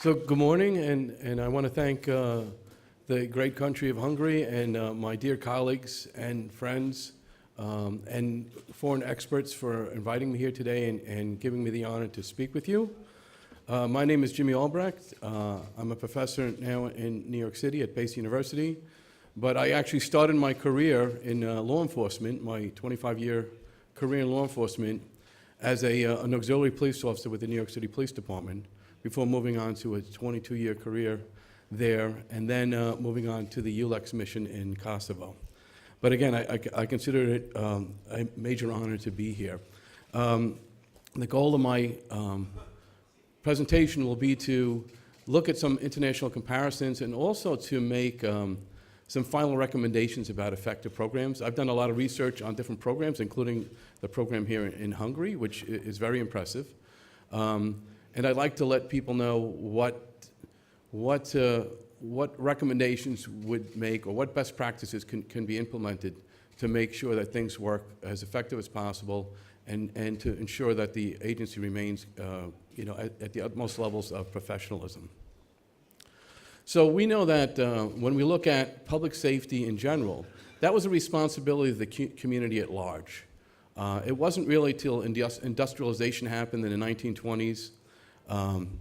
So good morning, and I want to thank the great country of Hungary and my dear colleagues and friends and foreign experts for inviting me here today and giving me the honor to speak with you. My name is Jimmy Albrecht. I'm a professor now in New York City at Pace University, but I actually started my career in law enforcement, my 25-year career in law enforcement, as an auxiliary police officer with the New York City Police Department, before moving on to a 22-year career there, and then moving on to the ULEX mission in Kosovo. But again, I consider it a major honor to be here. The goal of my presentation will be to look at some international comparisons and also to make some final recommendations about effective programs. I've done a lot of research on different programs, including the program here in Hungary, which is very impressive. And I'd like to let people know what recommendations would make, or what best practices can be implemented to make sure that things work as effective as possible, and to ensure that the agency remains at the utmost levels of professionalism. So we know that when we look at public safety in general, that was a responsibility of the community at large. It wasn't really till industrialization happened in the 1920s, in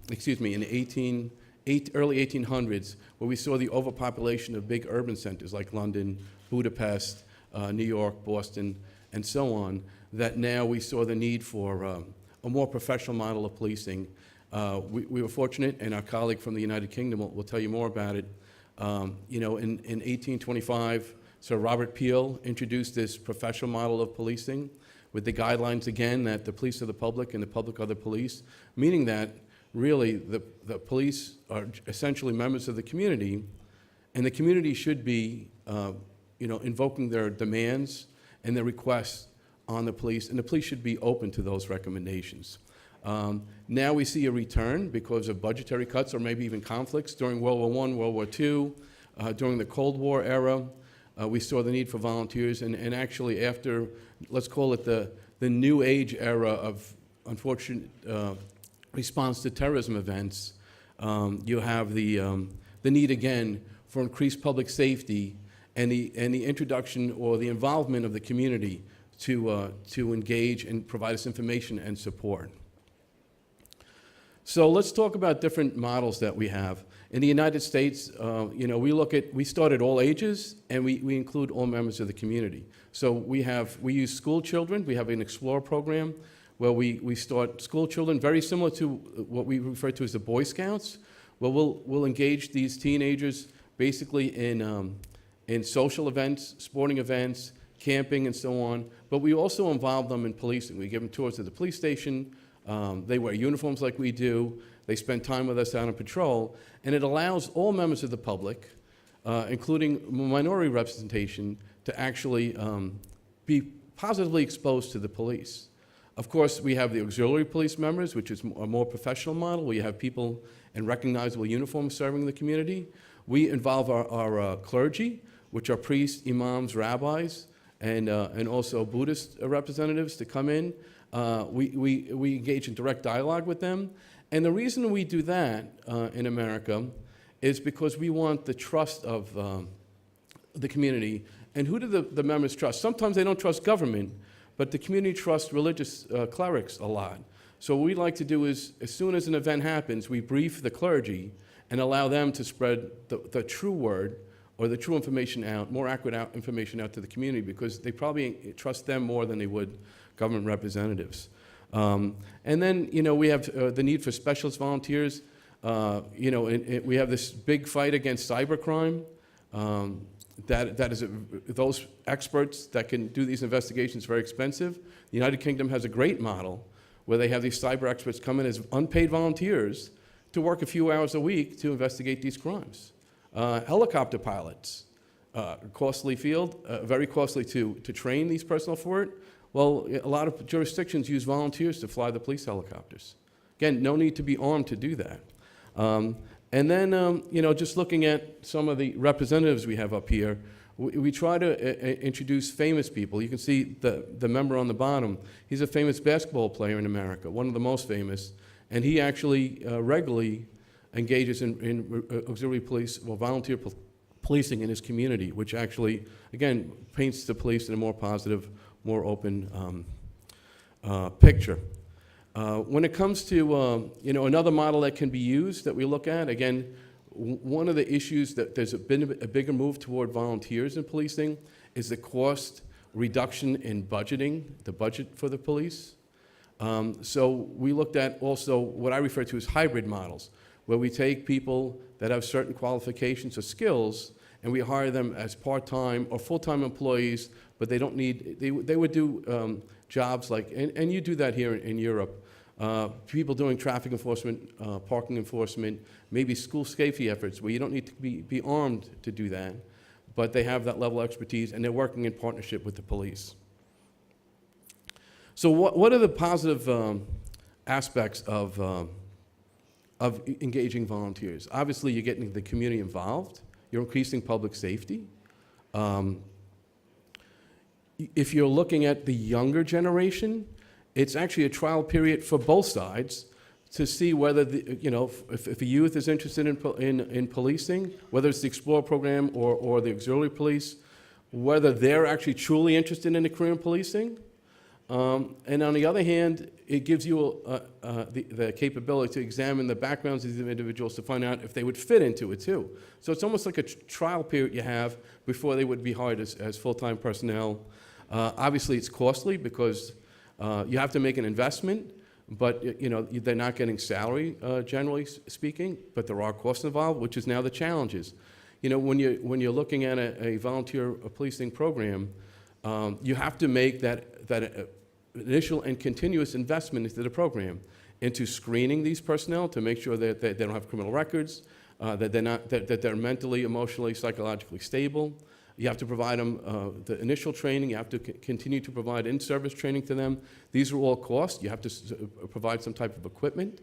the early 1800s, where we saw the overpopulation of big urban centers like London, Budapest, New York, Boston, and so on, that now we saw the need for a more professional model of policing. We were fortunate, and our colleague from the United Kingdom will tell you more about it. In 1825, Sir Robert Peel introduced this professional model of policing, with the guidelines, again, that the police are the public and the public are the police, meaning that really the police are essentially members of the community, and the community should be invoking their demands and their requests on the police, and the police should be open to those recommendations. Now we see a return because of budgetary cuts or maybe even conflicts during World War I, World War II, during the Cold War era. We saw the need for volunteers, and actually after, let's call it the new age era of unfortunate response to terrorism events, you have the need again for increased public safety and the introduction or the involvement of the community to engage and provide us information and support. So let's talk about different models that we have. In the United States, we start at all ages, and we include all members of the community. So we use school children. We have an Explore program where we start school children, very similar to what we refer to as the Boy Scouts, where we'll engage these teenagers basically in social events, sporting events, camping, and so on. But we also involve them in policing. We give them tours of the police station. They wear uniforms like we do. They spend time with us out on patrol. And it allows all members of the public, including minority representation, to actually be positively exposed to the police. Of course, we have the auxiliary police members, which is a more professional model, where you have people in recognizable uniforms serving the community. We involve our clergy, which are priests, imams, rabbis, and also Buddhist representatives to come in. We engage in direct dialogue with them. And the reason we do that in America is because we want the trust of the community. And who do the members trust? Sometimes they don't trust government, but the community trusts religious clerics a lot. So what we like to do is, as soon as an event happens, we brief the clergy and allow them to spread the true word, or the true information out, more accurate information out to the community, because they probably trust them more than they would government representatives. And then, we have the need for specialist volunteers. We have this big fight against cybercrime. That is those experts that can do these investigations very expensive. The United Kingdom has a great model where they have these cyber experts come in as unpaid volunteers to work a few hours a week to investigate these crimes. Helicopter pilots, costly field, very costly to train these personnel for it. Well, a lot of jurisdictions use volunteers to fly the police helicopters. Again, no need to be armed to do that. And then, just looking at some of the representatives we have up here, we try to introduce famous people. You can see the member on the bottom. He's a famous basketball player in America, one of the most famous, and he actually regularly engages in auxiliary police or volunteer policing in his community, which actually, again, paints the police in a more positive, more open picture. When it comes to another model that can be used that we look at, again, one of the issues that there's been a bigger move toward volunteers in policing is the cost reduction in budgeting, the budget for the police. So we looked at also what I refer to as hybrid models, where we take people that have certain qualifications or skills and we hire them as part-time or full-time employees, but they don't need, they would do jobs like, and you do that here in Europe, people doing traffic enforcement, parking enforcement, maybe school safety efforts where you don't need to be armed to do that, but they have that level of expertise and they're working in partnership with the police. So what are the positive aspects of engaging volunteers? Obviously, you're getting the community involved. You're increasing public safety. If you're looking at the younger generation, it's actually a trial period for both sides to see whether, if a youth is interested in policing, whether it's the Explore program or the auxiliary police, whether they're actually truly interested in a career in policing. And on the other hand, it gives you the capability to examine the backgrounds of these individuals to find out if they would fit into it too. So it's almost like a trial period you have before they would be hired as full-time personnel. Obviously, it's costly because you have to make an investment, but they're not getting salary, generally speaking, but there are costs involved, which is now the challenges. When you're looking at a volunteer policing program, you have to make that initial and continuous investment into the program, into screening these personnel to make sure that they don't have criminal records, that they're mentally, emotionally, psychologically stable. You have to provide them the initial training. You have to continue to provide in-service training to them. These are all costs. You have to provide some type of equipment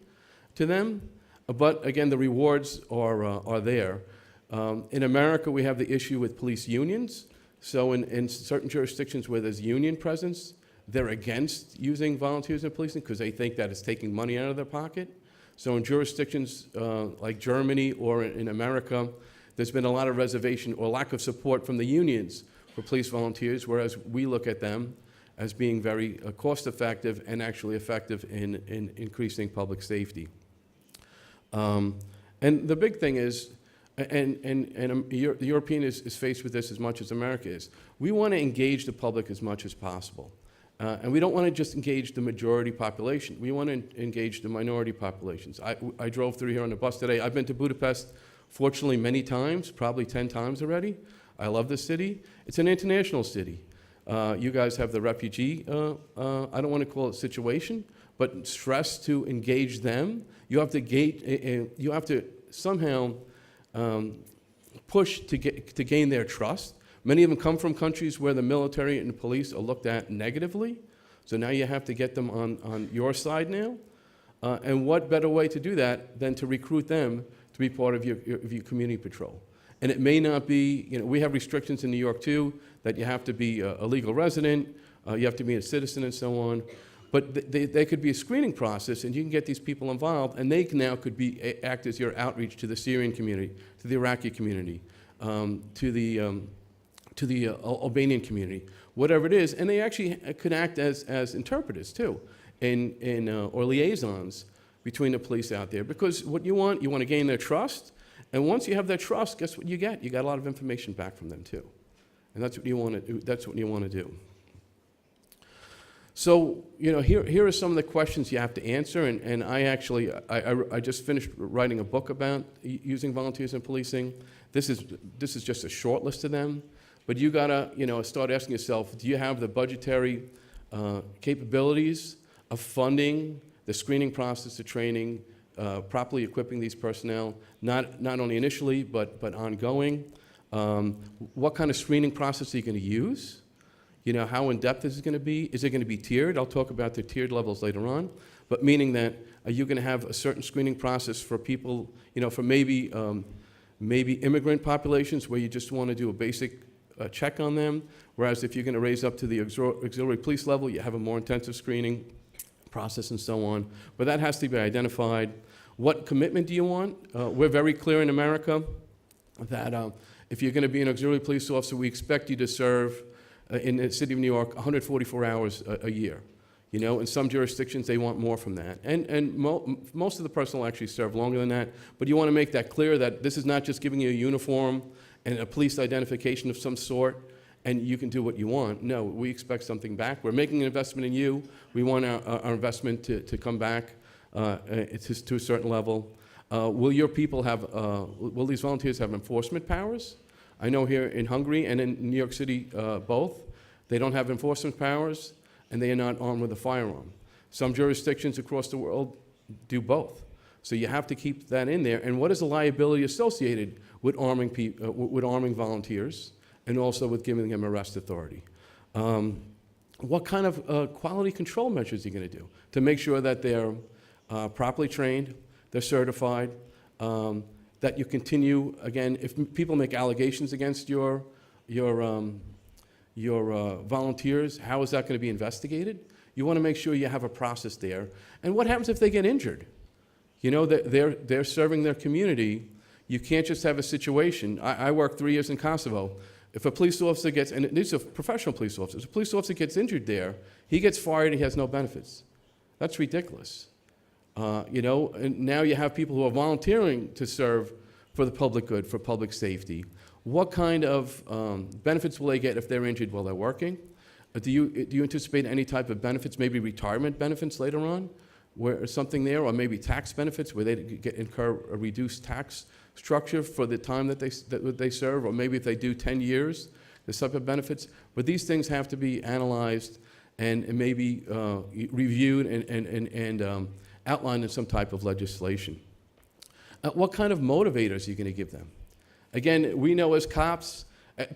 to them. But again, the rewards are there. In America, we have the issue with police unions. So in certain jurisdictions where there's union presence, they're against using volunteers in policing because they think that it's taking money out of their pocket. So in jurisdictions like Germany or in America, there's been a lot of reservation or lack of support from the unions for police volunteers, whereas we look at them as being very cost-effective and actually effective in increasing public safety. And the big thing is, the European is faced with this as much as America is. We want to engage the public as much as possible. And we don't want to just engage the majority population. We want to engage the minority populations. I drove through here on the bus today. I've been to Budapest, fortunately, many times, probably 10 times already. I love the city. It's an international city. You guys have the refugee, I don't want to call it situation, but stress to engage them. You have to somehow push to gain their trust. Many of them come from countries where the military and the police are looked at negatively. So now you have to get them on your side now. And what better way to do that than to recruit them to be part of your community patrol? And it may not be, we have restrictions in New York too, that you have to be a legal resident, you have to be a citizen and so on. But they could be a screening process, and you can get these people involved, and they now could act as your outreach to the Syrian community, to the Iraqi community, to the Albanian community, whatever it is. And they actually could act as interpreters too, or liaisons between the police out there. Because what you want to gain their trust, and once you have their trust, guess what you get? You got a lot of information back from them too. And that's what you want to do. That's what you want to do. So, here are some of the questions you have to answer, and I just finished writing a book about using volunteers in policing. This is just a short list of them, but you gotta, start asking yourself, do you have the budgetary capabilities of funding the screening process, the training, properly equipping these personnel, not only initially, but ongoing? What kind of screening process are you gonna use? How in-depth is it going to be? Is it going to be tiered? I'll talk about the tiered levels later on. But meaning that, are you going to have a certain screening process for people, for maybe immigrant populations where you just want to do a basic check on them, whereas if you're going to raise up to the auxiliary police level, you have a more intensive screening process and so on. But that has to be identified. What commitment do you want? We're very clear in America that if you're going to be an auxiliary police officer, we expect you to serve in the city of New York 144 hours a year. You know, in some jurisdictions, they want more from that. And most of the personnel actually serve longer than that. But you want to make that clear that this is not just giving you a uniform and a police identification of some sort, and you can do what you want. No, we expect something back. We're making an investment in you. We want our investment to come back to a certain level. Will your people have, will these volunteers have enforcement powers? I know here in Hungary and in New York City, both, they don't have enforcement powers, and they are not armed with a firearm. Some jurisdictions across the world do both. So you have to keep that in there. And what is the liability associated with arming volunteers and also with giving them arrest authority? What kind of quality control measures are you going to do to make sure that they're properly trained, they're certified, that you continue, again, if people make allegations against your volunteers, how is that going to be investigated? You want to make sure you have a process there. And what happens if they get injured? You know, they're serving their community. You can't just have a situation. I worked 3 years in Kosovo. If a police officer gets, and these are professional police officers, if a police officer gets injured there, he gets fired and he has no benefits. That's ridiculous. You know, and now you have people who are volunteering to serve for the public good, for public safety. What kind of benefits will they get if they're injured while they're working? Do you anticipate any type of benefits, maybe retirement benefits later on, where something there, or maybe tax benefits where they incur a reduced tax structure for the time that they serve, or maybe if they do 10 years, there's type of benefits. But these things have to be analyzed and maybe reviewed and outlined in some type of legislation. What kind of motivators are you going to give them? Again, we know as cops,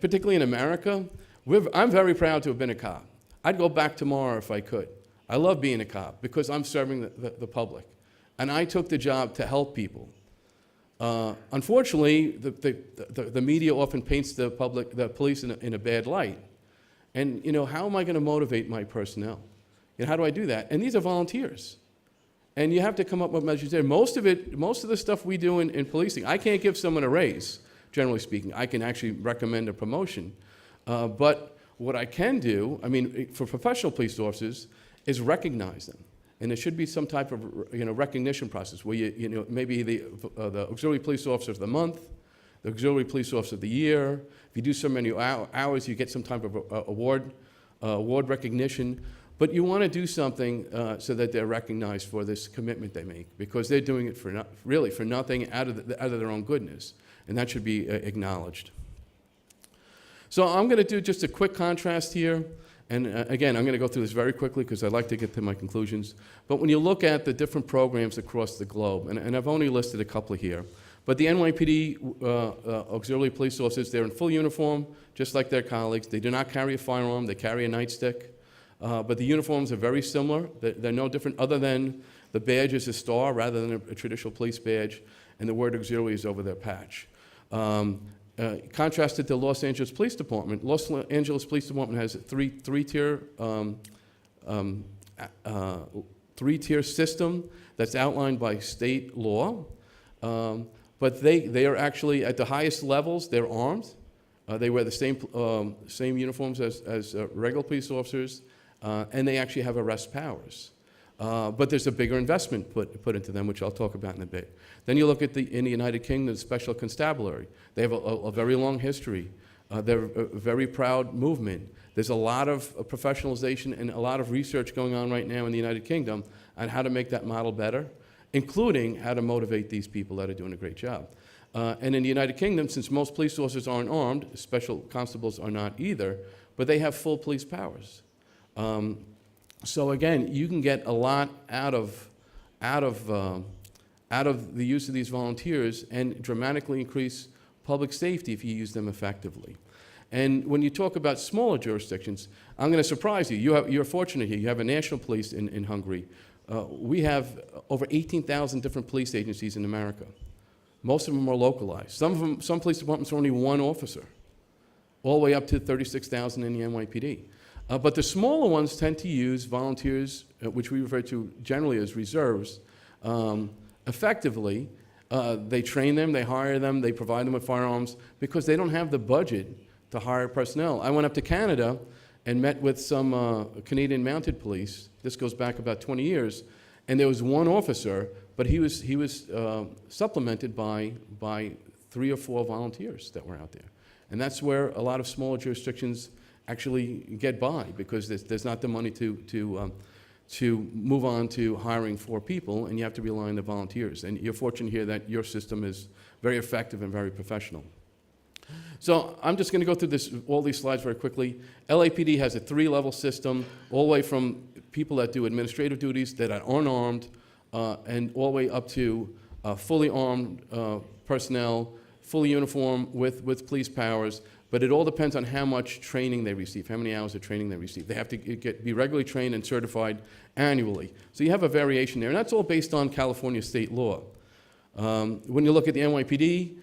particularly in America, I'm very proud to have been a cop. I'd go back tomorrow if I could. I love being a cop because I'm serving the public. And I took the job to help people. Unfortunately, the media often paints the police in a bad light. And, you know, how am I going to motivate my personnel? And how do I do that? And these are volunteers. And you have to come up with measures there. Most of the stuff we do in policing, I can't give someone a raise, generally speaking. I can actually recommend a promotion. But what I can do, I mean, for professional police officers, is recognize them. And there should be some type of, you know, recognition process where you know, maybe the auxiliary police officer of the month, the auxiliary police officer of the year. If you do so many hours, you get some type of award recognition. But you want to do something so that they're recognized for this commitment they make, because they're doing it really for nothing out of their own goodness, and that should be acknowledged. So I'm going to do just a quick contrast here, and again, I'm going to go through this very quickly because I'd like to get to my conclusions. But when you look at the different programs across the globe, and I've only listed a couple here, but the NYPD auxiliary police officers, they're in full uniform, just like their colleagues. They do not carry a firearm, they carry a nightstick. But the uniforms are very similar. They're no different, other than the badge is a star rather than a traditional police badge, and the word auxiliary is over their patch. Contrasted to Los Angeles Police Department, Los Angeles Police Department has a three-tier system that's outlined by state law. But they are actually, at the highest levels, they're armed. They wear the same uniforms as regular police officers. And they actually have arrest powers. But there's a bigger investment put into them, which I'll talk about in a bit. Then you look at in the United Kingdom, the Special Constabulary. They have a very long history. They're a very proud movement. There's a lot of professionalization and a lot of research going on right now in the United Kingdom on how to make that model better, including how to motivate these people that are doing a great job. And in the United Kingdom, since most police officers aren't armed, special constables are not either, but they have full police powers. So again, you can get a lot out of the use of these volunteers and dramatically increase public safety if you use them effectively. And when you talk about smaller jurisdictions, I'm going to surprise you. You're fortunate here. You have a national police in Hungary. We have over 18,000 different police agencies in America. Most of them are localized. Some police departments are only one officer, all the way up to 36,000 in the NYPD. But the smaller ones tend to use volunteers, which we refer to generally as reserves, effectively, they train them, they hire them, they provide them with firearms because they don't have the budget to hire personnel. I went up to Canada and met with some Canadian mounted police. This goes back about 20 years. And there was one officer, but he was supplemented by 3 or 4 volunteers that were out there. And that's where a lot of smaller jurisdictions actually get by, because there's not the money to move on to hiring 4 people, and you have to rely on the volunteers. And you're fortunate here that your system is very effective and very professional. So I'm just going to go through all these slides very quickly. LAPD has a 3-level system, all the way from people that do administrative duties that are unarmed, and all the way up to fully armed personnel, fully uniformed with police powers. But it all depends on how much training they receive, how many hours of training they receive. They have to be regularly trained and certified annually. So you have a variation there, and that's all based on California state law. When you look at the NYPD,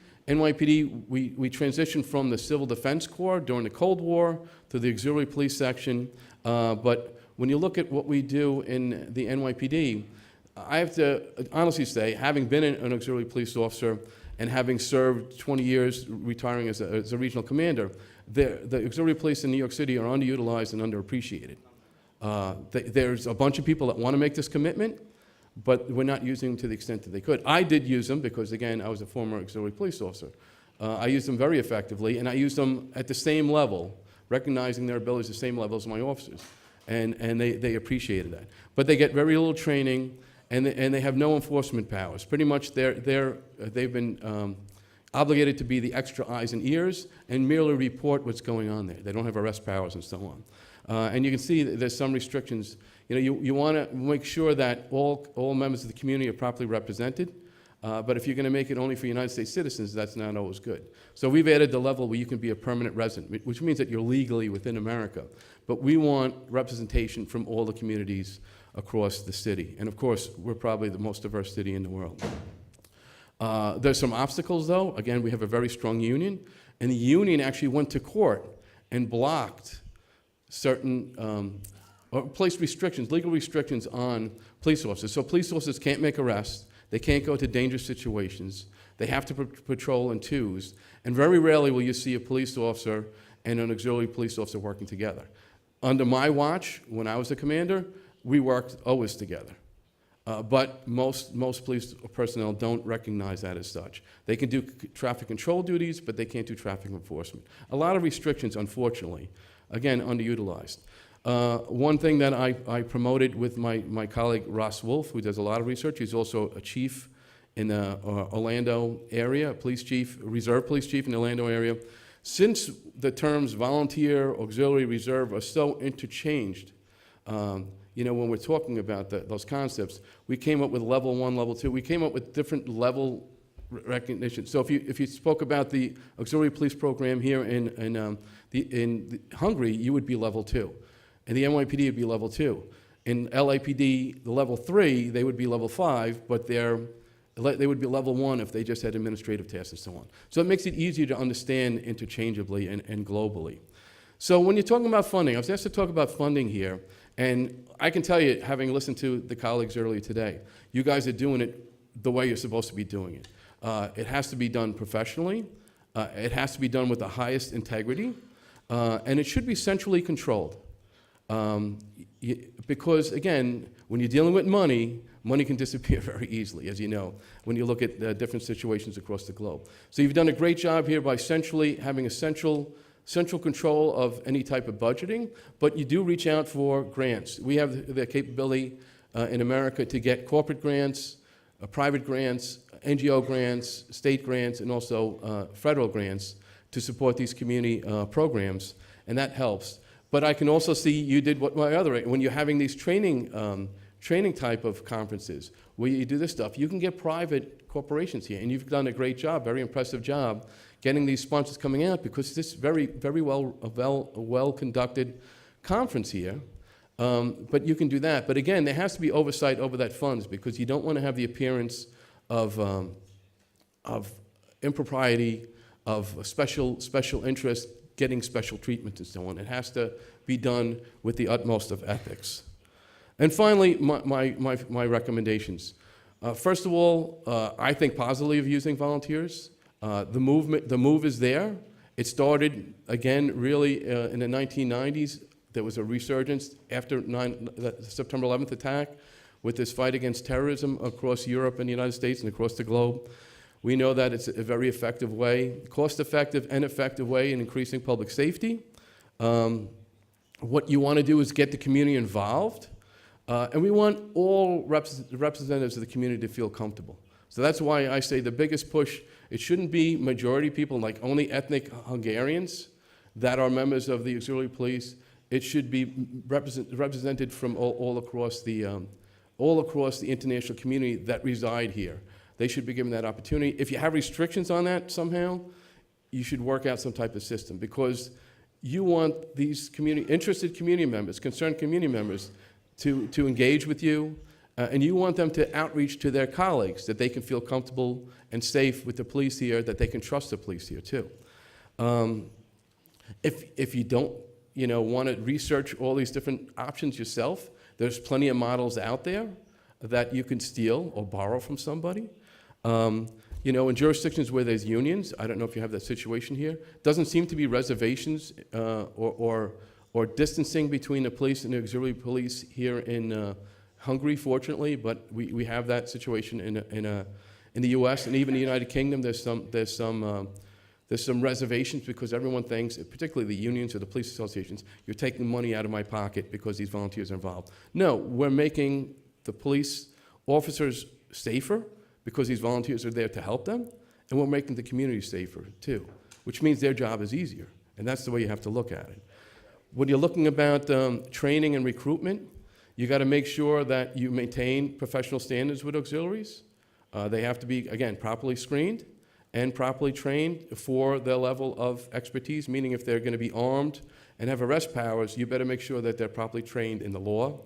we transitioned from the Civil Defense Corps during the Cold War to the Auxiliary Police Section. But when you look at what we do in the NYPD, I have to honestly say, having been an auxiliary police officer and having served 20 years retiring as a regional commander, the auxiliary police in New York City are underutilized and underappreciated. There's a bunch of people that want to make this commitment, but we're not using them to the extent that they could. I did use them because, again, I was a former auxiliary police officer. I used them very effectively, and I used them at the same level, recognizing their abilities at the same level as my officers. And they appreciated that. But they get very little training, and they have no enforcement powers. Pretty much they've been obligated to be the extra eyes and ears and merely report what's going on there. They don't have arrest powers and so on. And you can see that there's some restrictions. You want to make sure that all members of the community are properly represented. But if you're going to make it only for United States citizens, that's not always good. So we've added the level where you can be a permanent resident, which means that you're legally within America. But we want representation from all the communities across the city. And of course, we're probably the most diverse city in the world. There's some obstacles, though. Again, we have a very strong union. And the union actually went to court and blocked certain, or placed restrictions, legal restrictions on police officers. So police officers can't make arrests. They can't go to dangerous situations. They have to patrol in twos. And very rarely will you see a police officer and an auxiliary police officer working together. Under my watch, when I was the commander, we worked always together. But most police personnel don't recognize that as such. They can do traffic control duties, but they can't do traffic enforcement. A lot of restrictions, unfortunately, again, underutilized. One thing that I promoted with my colleague Ross Wolf, who does a lot of research, he's also a chief in the Orlando area, police chief, reserve police chief in the Orlando area. Since the terms volunteer, auxiliary, reserve are so interchanged, when we're talking about those concepts, we came up with level 1, level 2. We came up with different level recognition. So if you spoke about the auxiliary police program here in Hungary, you would be level 2. And the NYPD would be level 2. In LAPD, the level 3, they would be level 5, but they would be level 1 if they just had administrative tasks and so on. So it makes it easier to understand interchangeably and globally. So when you're talking about funding, I was asked to talk about funding here, and I can tell you, having listened to the colleagues earlier today, you guys are doing it the way you're supposed to be doing it. It has to be done professionally. It has to be done with the highest integrity, and it should be centrally controlled. Because, again, when you're dealing with money can disappear very easily, as you know, when you look at different situations across the globe. So you've done a great job here by having a central control of any type of budgeting, but you do reach out for grants. We have the capability in America to get corporate grants, private grants, NGO grants, state grants, and also federal grants to support these community programs, and that helps. But I can also see you did when you're having these training type of conferences where you do this stuff, you can get private corporations here, and you've done a great job, very impressive job, getting these sponsors coming out, because this is very well conducted conference here. But you can do that. But again, there has to be oversight over that funds, because you don't want to have the appearance of impropriety, of special interest, getting special treatment and so on. It has to be done with the utmost of ethics. And finally, my recommendations. First of all, I think positively of using volunteers. The move is there. It started, again, really in the 1990s. There was a resurgence after the September 11th attack with this fight against terrorism across Europe and the United States and across the globe. We know that it's a very effective way, cost-effective and effective way in increasing public safety. What you want to do is get the community involved. And we want all representatives of the community to feel comfortable. So that's why I say the biggest push, it shouldn't be majority people, like only ethnic Hungarians that are members of the auxiliary police. It should be represented from all across the international community that reside here. They should be given that opportunity. If you have restrictions on that somehow, you should work out some type of system, because you want these interested community members, concerned community members, to engage with you, and you want them to outreach to their colleagues, that they can feel comfortable and safe with the police here, that they can trust the police here too. If you don't want to research all these different options yourself, there's plenty of models out there that you can steal or borrow from somebody. In jurisdictions where there's unions, I don't know if you have that situation here, doesn't seem to be reservations or distancing between the police and the auxiliary police here in Hungary, fortunately, but we have that situation in the U.S. and even the United Kingdom. There's some reservations because everyone thinks, particularly the unions or the police associations, you're taking money out of my pocket because these volunteers are involved. No, we're making the police officers safer because these volunteers are there to help them, and we're making the community safer too, which means their job is easier, and that's the way you have to look at it. When you're looking about training and recruitment, you got to make sure that you maintain professional standards with auxiliaries. They have to be, again, properly screened and properly trained for their level of expertise, meaning if they're going to be armed and have arrest powers, you better make sure that they're properly trained in the law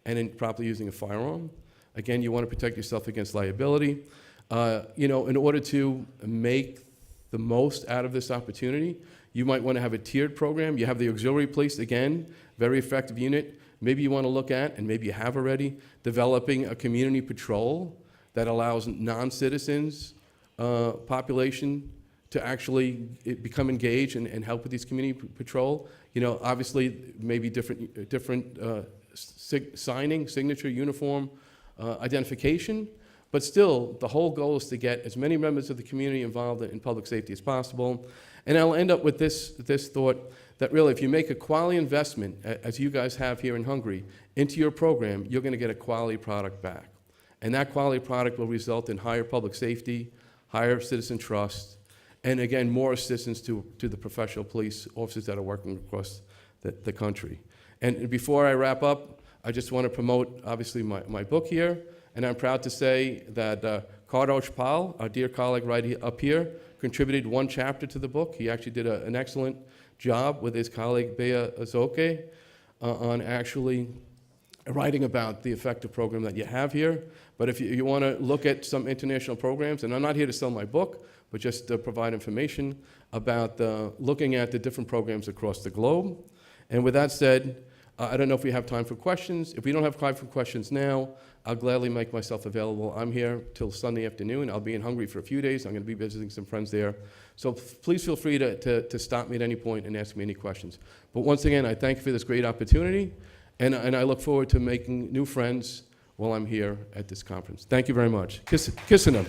and in properly using a firearm. Again, you want to protect yourself against liability. In order to make the most out of this opportunity, you might want to have a tiered program. You have the auxiliary police, again, very effective unit. Maybe you want to look at, and maybe you have already, developing a community patrol that allows non-citizens population to actually become engaged and help with these community patrol. Obviously, maybe different signature, uniform, identification, but still, the whole goal is to get as many members of the community involved in public safety as possible. And I'll end up with this thought, that really, if you make a quality investment, as you guys have here in Hungary, into your program, you're going to get a quality product back. And that quality product will result in higher public safety, higher citizen trust, and again, more assistance to the professional police officers that are working across the country. And before I wrap up, I just want to promote, obviously, my book here, and I'm proud to say that Kardos Pál, our dear colleague right up here, contributed one chapter to the book. He actually did an excellent job with his colleague Bea Azoke on actually writing about the effective program that you have here. But if you want to look at some international programs, and I'm not here to sell my book, but just to provide information about looking at the different programs across the globe. And with that said, I don't know if we have time for questions. If we don't have time for questions now, I'll gladly make myself available. I'm here till Sunday afternoon. I'll be in Hungary for a few days. I'm going to be visiting some friends there. So please feel free to stop me at any point and ask me any questions. But once again, I thank you for this great opportunity, and I look forward to making new friends while I'm here at this conference. Thank you very much. Kiss them.